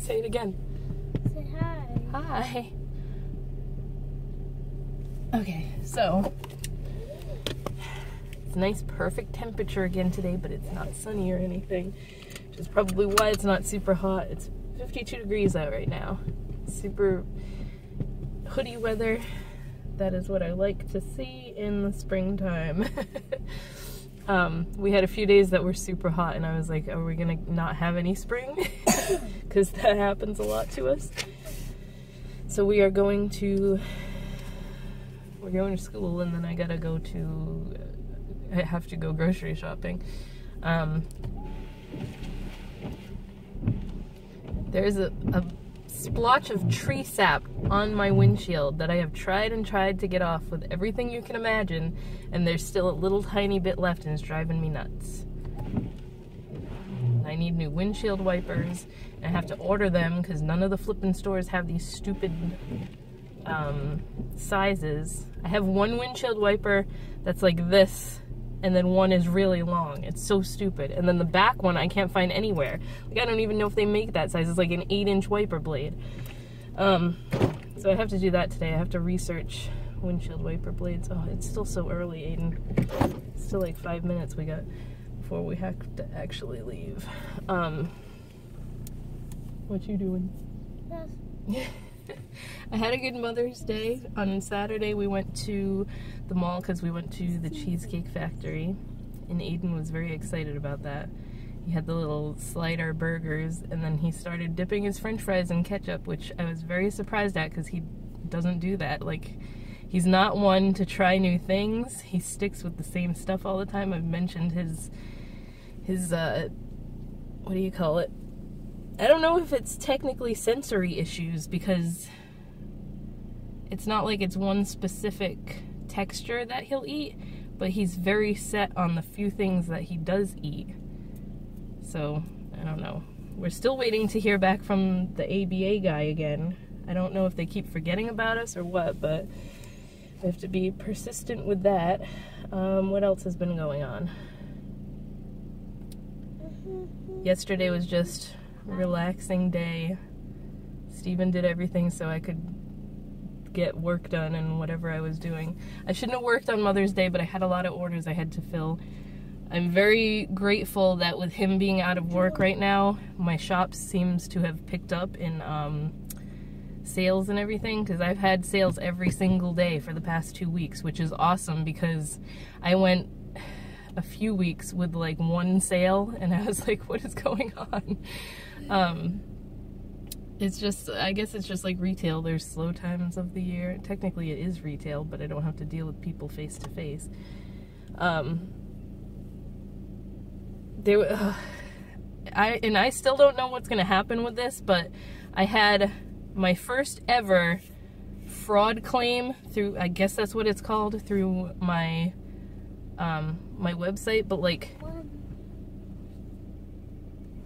Say it again. Say hi. Hi. Okay, so it's a nice perfect temperature again today, but it's not sunny or anything, which is probably why it's not super hot. It's 52 degrees out right now. Super hoodie weather. That is what I like to see in the springtime. We had a few days that were super hot and I was like, are we gonna not have any spring? Because that happens a lot to us. So we're going to school, and then I gotta go to, I have to go grocery shopping. There's a splotch of tree sap on my windshield that I have tried and tried to get off with everything you can imagine, and there's still a little tiny bit left and it's driving me nuts. I need new windshield wipers, and I have to order them because none of the flippin' stores have these stupid sizes. I have one windshield wiper that's like this, and then one is really long. It's so stupid. And then the back one I can't find anywhere. Like, I don't even know if they make that size. It's like an 8-inch wiper blade. So I have to do that today. I have to research windshield wiper blades. Oh, it's still so early, Aiden. It's still like 5 minutes we got before we have to actually leave. What you doing? Yes. I had a good Mother's Day. On Saturday we went to the mall because we went to the Cheesecake Factory, and Aiden was very excited about that. He had the little slider burgers, and then he started dipping his french fries in ketchup, which I was very surprised at because he doesn't do that. Like, he's not one to try new things. He sticks with the same stuff all the time. I've mentioned his what do you call it? I don't know if it's technically sensory issues, because it's not like it's one specific texture that he'll eat, but he's very set on the few things that he does eat. So, I don't know. We're still waiting to hear back from the ABA guy again. I don't know if they keep forgetting about us or what, but we have to be persistent with that. What else has been going on? Yesterday was just a relaxing day. Steven did everything so I could get work done and whatever I was doing. I shouldn't have worked on Mother's Day, but I had a lot of orders I had to fill. I'm very grateful that with him being out of work right now, my shop seems to have picked up in sales and everything, because I've had sales every single day for the past 2 weeks, which is awesome because I went a few weeks with like one sale and I was like, what is going on? It's just, I guess it's just like retail. There's slow times of the year. Technically it is retail, but I don't have to deal with people face to face. I still don't know what's gonna happen with this, but I had my first ever fraud claim through, I guess that's what it's called, through my my website, but like,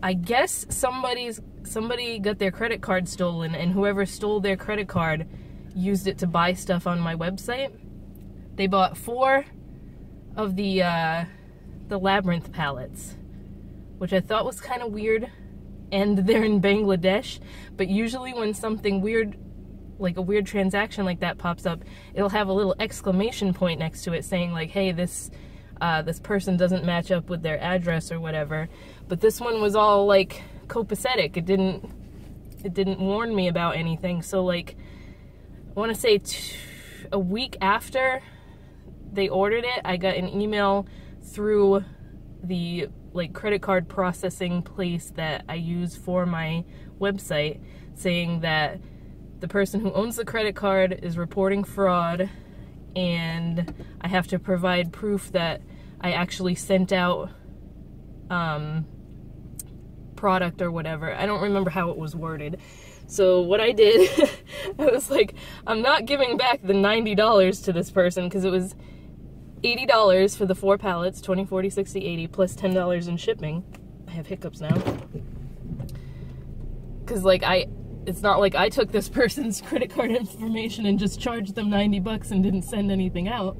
I guess somebody got their credit card stolen, and whoever stole their credit card used it to buy stuff on my website. They bought 4 of the Labyrinth palettes, which I thought was kind of weird, and they're in Bangladesh, but usually when something weird, like a weird transaction like that pops up, it'll have a little exclamation point next to it saying like, hey, this person doesn't match up with their address or whatever. But this one was all like copacetic. It didn't warn me about anything. So like, I want to say a week after they ordered it, I got an email through the like credit card processing place that I use for my website saying that the person who owns the credit card is reporting fraud, and I have to provide proof that I actually sent out product or whatever. I don't remember how it was worded. So what I did, I was like, I'm not giving back the $90 to this person, because it was $80 for the 4 pallets, 20, 40, 60, 80, plus $10 in shipping. I have hiccups now. Because like it's not like I took this person's credit card information and just charged them 90 bucks and didn't send anything out.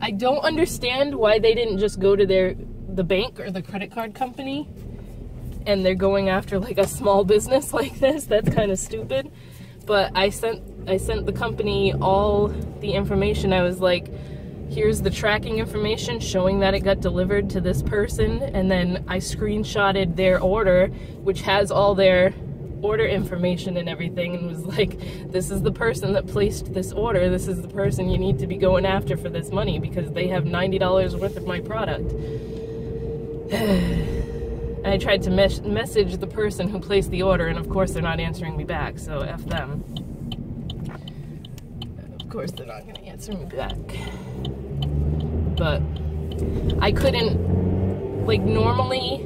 I don't understand why they didn't just go to the bank or the credit card company and they're going after like a small business like this. That's kind of stupid. But I sent the company all the information. I was like, here's the tracking information showing that it got delivered to this person, and then I screenshotted their order, which has all their order information and everything, and was like, this is the person that placed this order, this is the person you need to be going after for this money because they have $90 worth of my product. And I tried to message the person who placed the order, and of course they're not answering me back, so F them. Of course they're not going to answer me back. But I couldn't, like, normally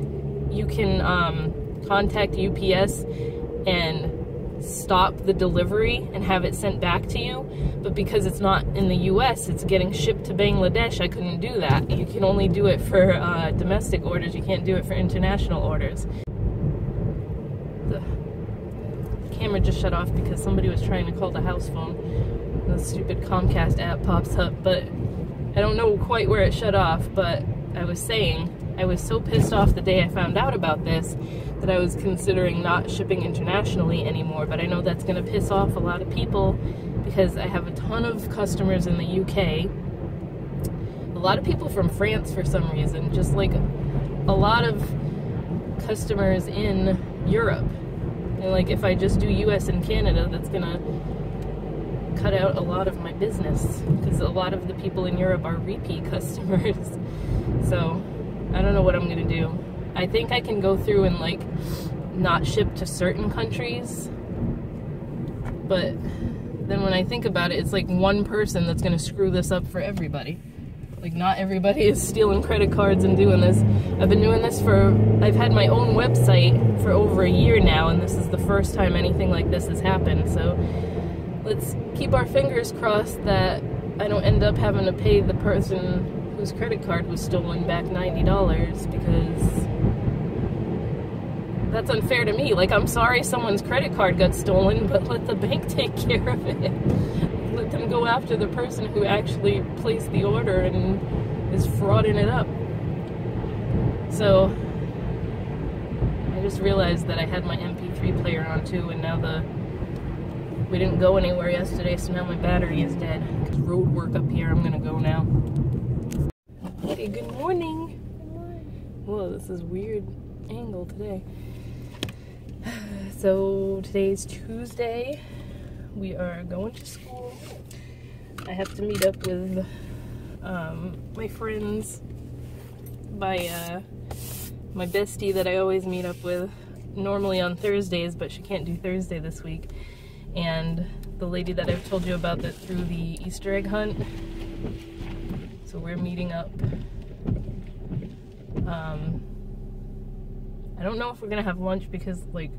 you can contact UPS and stop the delivery and have it sent back to you, but because it's not in the US, it's getting shipped to Bangladesh, I couldn't do that. You can only do it for domestic orders, you can't do it for international orders. The camera just shut off because somebody was trying to call the house phone. The stupid Comcast app pops up, but I don't know quite where it shut off. But I was saying, I was so pissed off the day I found out about this that I was considering not shipping internationally anymore, but I know that's going to piss off a lot of people because I have a ton of customers in the UK, a lot of people from France for some reason, just like a lot of customers in Europe. And like if I just do US and Canada, that's going to cut out a lot of my business because a lot of the people in Europe are repeat customers. So I don't know what I'm going to do. I think I can go through and like not ship to certain countries, but then when I think about it, it's like one person that's going to screw this up for everybody. Like, not everybody is stealing credit cards and doing this. I've been doing this I've had my own website for over a year now, and this is the first time anything like this has happened. So let's keep our fingers crossed that I don't end up having to pay the person whose credit card was stolen back $90, because that's unfair to me. Like, I'm sorry someone's credit card got stolen, but let the bank take care of it. Let them go after the person who actually placed the order and is frauding it up. So I just realized that I had my MP3 player on too, and now we didn't go anywhere yesterday, so now my battery is dead. There's road work up here. I'm gonna go now. Hey, good morning. Whoa, this is weird angle today. So today's Tuesday. We are going to school. I have to meet up with my friends, my bestie that I always meet up with, normally on Thursdays, but she can't do Thursday this week, and the lady that I've told you about that threw the Easter egg hunt. So we're meeting up. I don't know if we're gonna have lunch because, like,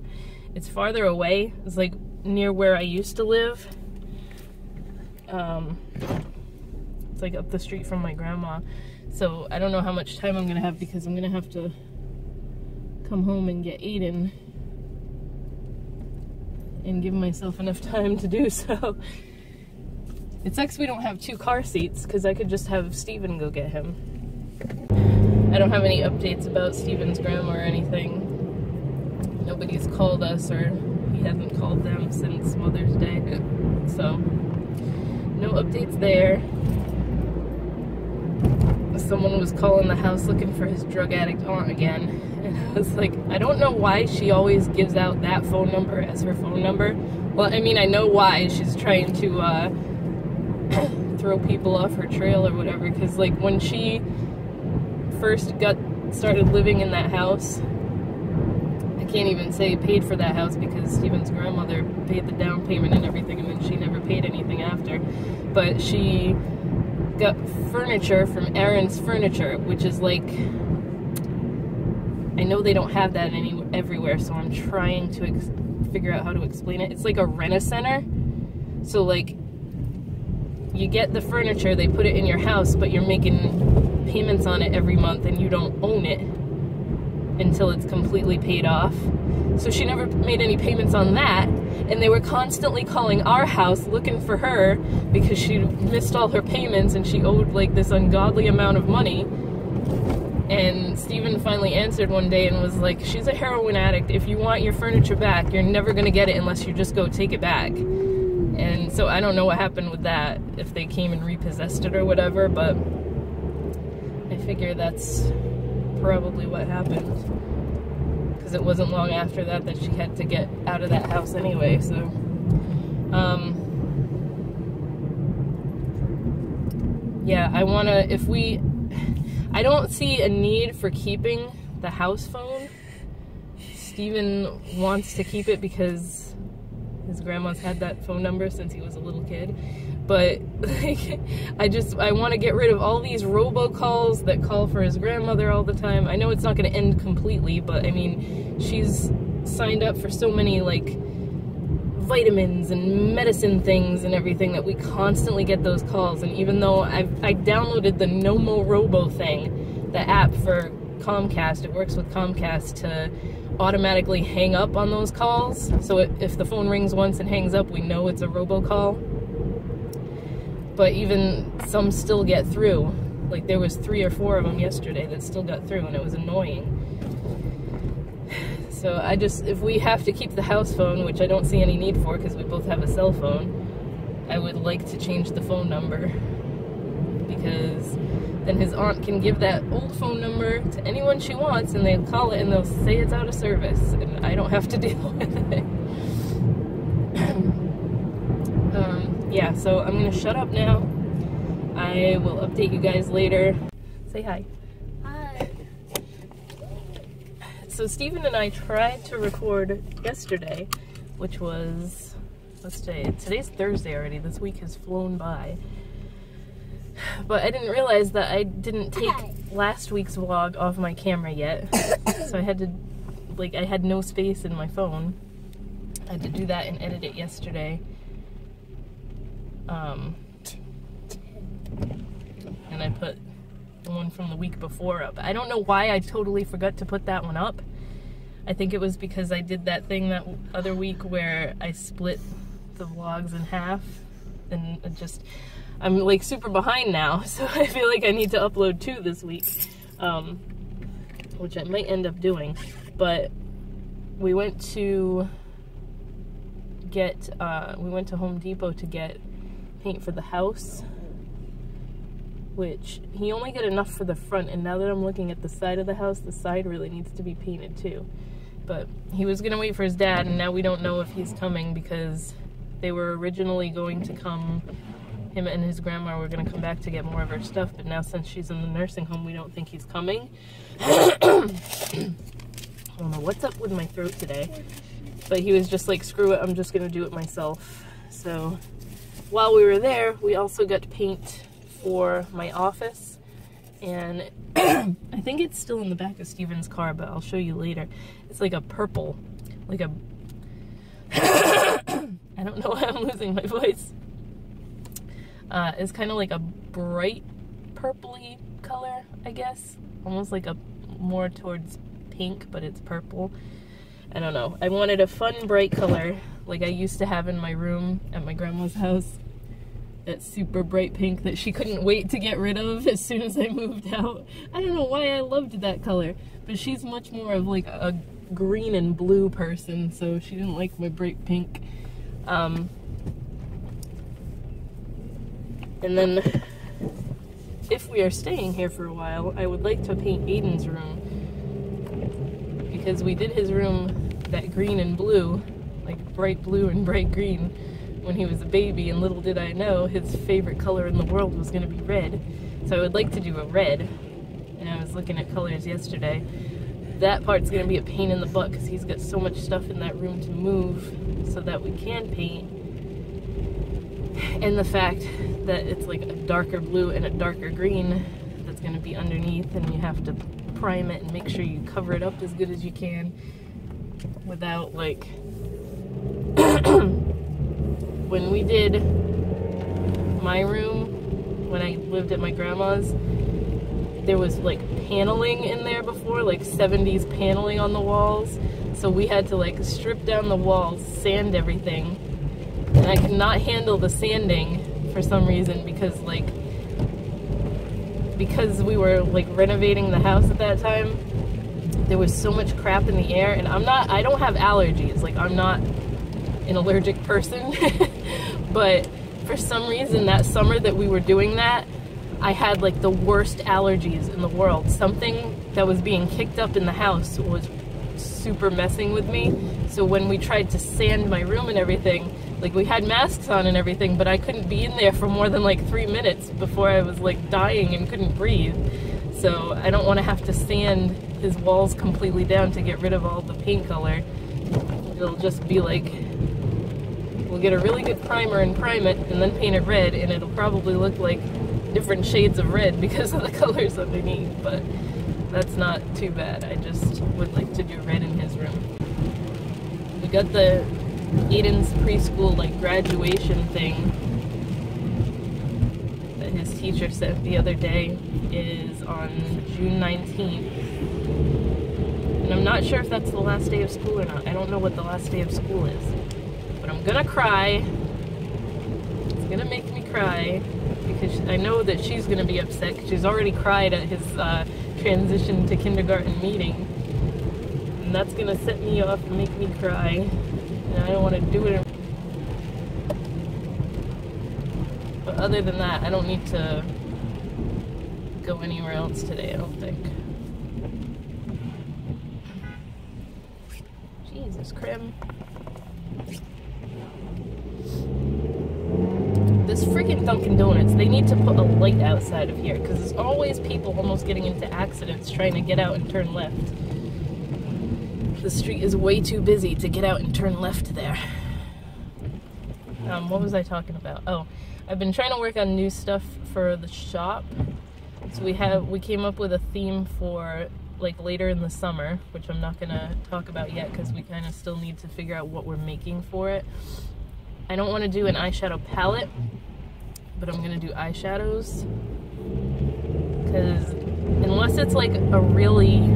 it's farther away. It's like near where I used to live. It's like up the street from my grandma. So I don't know how much time I'm gonna have because I'm gonna have to come home and get Aiden and give myself enough time to do so. It sucks we don't have 2 car seats because I could just have Steven go get him. I don't have any updates about Steven's grandma or anything. Nobody's called us, or he hasn't called them since Mother's Day. So, no updates there. Someone was calling the house looking for his drug addict aunt again. And I was like, I don't know why she always gives out that phone number as her phone number. Well, I mean, I know why. She's trying to throw people off her trail or whatever. Because, like, when she first started living in that house, I can't even say paid for that house because Steven's grandmother paid the down payment and everything, and then she never paid anything after. But she got furniture from Aaron's Furniture, which is like, I know they don't have that everywhere, so I'm trying to figure out how to explain it. It's like a rent-a-center. So, like, you get the furniture, they put it in your house, but you're making payments on it every month and you don't own it until it's completely paid off. So she never made any payments on that, and they were constantly calling our house looking for her because she missed all her payments and she owed like this ungodly amount of money. And Steven finally answered one day and was like, she's a heroin addict. If you want your furniture back, you're never gonna get it unless you just go take it back. And so I don't know what happened with that, if they came and repossessed it or whatever, but I figure that's probably what happened. Because it wasn't long after that that she had to get out of that house anyway, so. Yeah, I wanna, I don't see a need for keeping the house phone. Steven wants to keep it because his grandma's had that phone number since he was a little kid. But like, I want to get rid of all these robocalls that call for his grandmother all the time. I know it's not going to end completely, but I mean, she's signed up for so many like vitamins and medicine things and everything that we constantly get those calls. And even though I downloaded the Nomo Robo thing, the app for Comcast, it works with Comcast to automatically hang up on those calls. So if the phone rings once and hangs up, we know it's a robocall. But even some still get through. Like there was 3 or 4 of them yesterday that still got through, and it was annoying. So if we have to keep the house phone, which I don't see any need for because we both have a cell phone, I would like to change the phone number. Because then his aunt can give that old phone number to anyone she wants, and they'll call it and they'll say it's out of service, and I don't have to deal with it. Yeah, so I'm gonna shut up now. I will update you guys later. Say hi. Hi. So Steven and I tried to record yesterday, which was, what's today? Today's Thursday already. This week has flown by. But I didn't realize that I didn't take last week's vlog off my camera yet. So I had to, like, I had no space in my phone. I had to do that and edit it yesterday. And I put the one from the week before up. I don't know why I totally forgot to put that one up. I think it was because I did that thing that other week where I split the vlogs in half, and I'm like super behind now, so I feel like I need to upload 2 this week, which I might end up doing. But we went to Home Depot to get paint for the house, which he only got enough for the front, and now that I'm looking at the side of the house, the side really needs to be painted too. But he was gonna wait for his dad, and now we don't know if he's coming because they were originally going to come, him and his grandma were gonna come back to get more of her stuff, but now since she's in the nursing home, we don't think he's coming. I don't know what's up with my throat today, but he was just like, screw it, I'm just gonna do it myself. So while we were there, we also got paint for my office, and I think it's still in the back of Steven's car, but I'll show you later. It's like a purple, like a I don't know why I'm losing my voice. It's kind of like a bright purpley color, I guess, almost like a more towards pink, but it's purple. I don't know. I wanted a fun bright color like I used to have in my room at my grandma's house. That super bright pink that she couldn't wait to get rid of as soon as I moved out. I don't know why I loved that color, but she's much more of like a green and blue person, so she didn't like my bright pink. And then if we are staying here for a while, I would like to paint Aiden's room, because we did his room that green and blue, like bright blue and bright green, when he was a baby, and little did I know his favorite color in the world was going to be red. So I would like to do a red, and I was looking at colors yesterday. That part's going to be a pain in the butt because he's got so much stuff in that room to move so that we can paint. And the fact that it's like a darker blue and a darker green that's going to be underneath, and you have to prime it and make sure you cover it up as good as you can without like when we did my room when I lived at my grandma's, there was like paneling in there before, like 70s paneling on the walls, so we had to like strip down the walls, sand everything, and I could not handle the sanding for some reason, because like because we were like renovating the house at that time, there was so much crap in the air, and I don't have allergies, like I'm not an allergic person, but for some reason that summer that we were doing that, I had like the worst allergies in the world. Something that was being kicked up in the house was super messing with me. So when we tried to sand my room and everything, like we had masks on and everything, but I couldn't be in there for more than like 3 minutes before I was like dying and couldn't breathe. So I don't want to have to sand his walls completely down to get rid of all the paint color. It'll just be like, we'll get a really good primer and prime it and then paint it red, and it'll probably look like different shades of red because of the colors underneath, but that's not too bad. I just would like to do red in his room. We got the Aiden's preschool like graduation thing that his teacher sent the other day is on June 19th. And I'm not sure if that's the last day of school or not. I don't know what the last day of school is. But I'm gonna cry. It's gonna make me cry because I know that she's gonna be upset. She's already cried at his transition to kindergarten meeting. And that's gonna set me off and make me cry. And I don't want to do it. But other than that, I don't need to go anywhere else today, I don't think. Jesus, Krim. This freaking Dunkin' Donuts, they need to put a light outside of here because there's always people almost getting into accidents trying to get out and turn left. The street is way too busy to get out and turn left there. What was I talking about? Oh, I've been trying to work on new stuff for the shop. So we came up with a theme for like later in the summer, which I'm not gonna talk about yet because we kind of still need to figure out what we're making for it. I don't want to do an eyeshadow palette, but I'm gonna do eyeshadows because unless it's like a really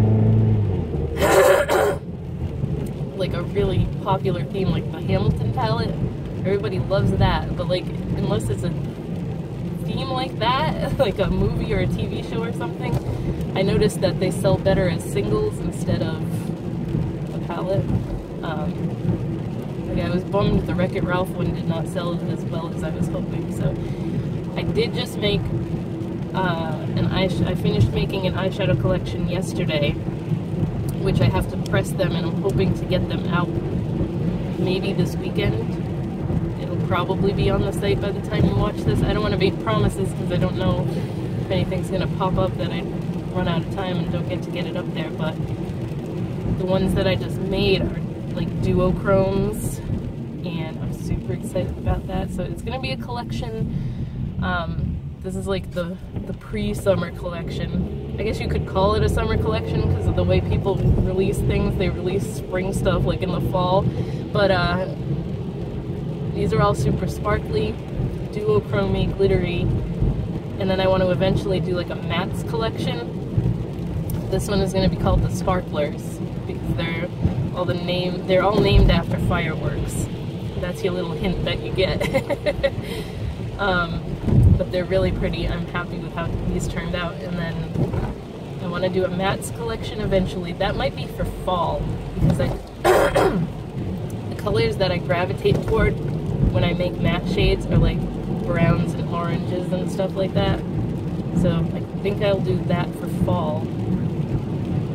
popular theme like the Hamilton palette, everybody loves that, but like unless it's a theme like that, like a movie or a TV show or something, I noticed that they sell better as singles instead of a palette. Like I was bummed the Wreck-It Ralph one did not sell as well as I was hoping, so I did just make I finished making an eyeshadow collection yesterday, which I have to press them, and I'm hoping to get them out maybe this weekend. It'll probably be on the site by the time you watch this. I don't want to make promises because I don't know if anything's going to pop up that I run out of time and don't get to get it up there, but the ones that I just made are like duochromes, and I'm super excited about that. So it's going to be a collection. This is like the pre-summer collection. I guess you could call it a summer collection because of the way people release things. They release spring stuff like in the fall, but these are all super sparkly, duochromy, glittery, and then I want to eventually do like a mattes collection. This one is going to be called the Sparklers because they're all named after fireworks. That's your little hint that you get. But they're really pretty. I'm happy with how these turned out, and then I want to do a mattes collection eventually. That might be for fall because the colors that I gravitate toward when I make matte shades are like browns and oranges and stuff like that. So I think I'll do that for fall,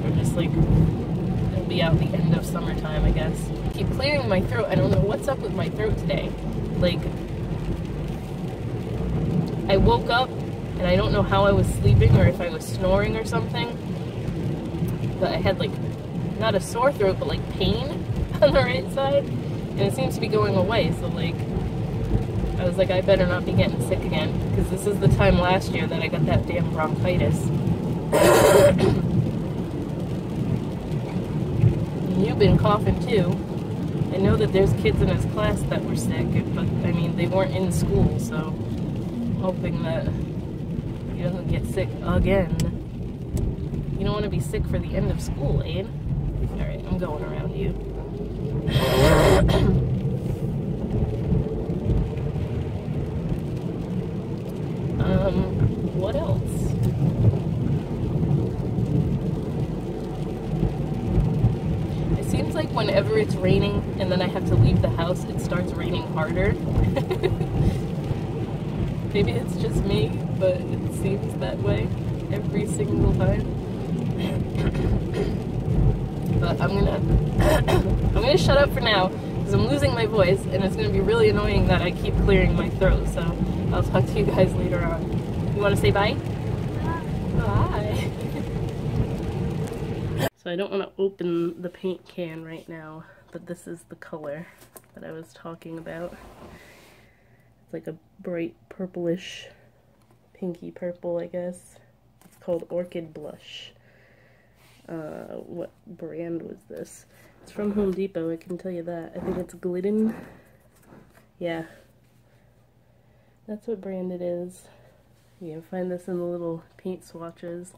or just like it'll be out the end of summertime, I guess. I keep clearing my throat. I don't know what's up with my throat today. Like, I woke up and I don't know how I was sleeping or if I was snoring or something, but I had like not a sore throat but like pain on the right side, and it seems to be going away. So like I was like, I better not be getting sick again because this is the time last year that I got that damn bronchitis. You've been coughing too. I know that there's kids in his class that were sick, but I mean they weren't in school, so hoping that he doesn't get sick again. You don't want to be sick for the end of school, Aid. Alright, I'm going around you. What else? raining and then I have to leave the house, it starts raining harder. Maybe it's just me, but it seems that way every single time. But I'm gonna shut up for now because I'm losing my voice and it's gonna be really annoying that I keep clearing my throat. So I'll talk to you guys later on. You want to say bye? Bye. So I don't want to open the paint can right now, but this is the color that I was talking about. It's like a bright purplish, pinky purple, I guess. It's called Orchid Blush. What brand was this? It's from Home Depot, I can tell you that. I think it's Glidden. Yeah. That's what brand it is. You can find this in the little paint swatches.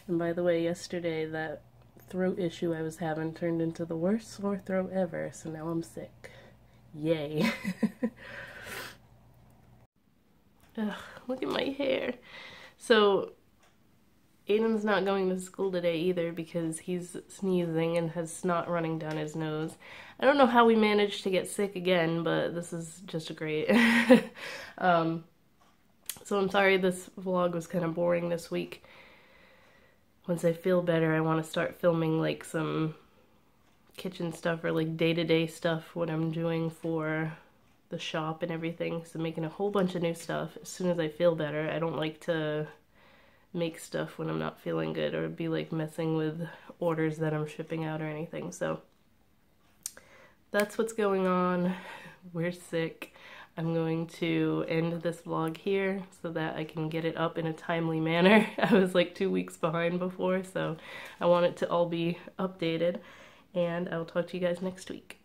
And by the way, yesterday that throat issue I was having turned into the worst sore throat ever, so now I'm sick. Yay. Ugh, look at my hair. So Aiden's not going to school today either because he's sneezing and has snot running down his nose. I don't know how we managed to get sick again, but this is just great. So I'm sorry this vlog was kind of boring this week. Once I feel better, I want to start filming like some kitchen stuff or like day-to-day stuff, what I'm doing for the shop and everything. So making a whole bunch of new stuff as soon as I feel better. I don't like to make stuff when I'm not feeling good or be like messing with orders that I'm shipping out or anything. So that's what's going on. We're sick. I'm going to end this vlog here so that I can get it up in a timely manner. I was like 2 weeks behind before, so I want it to all be updated, and I'll talk to you guys next week.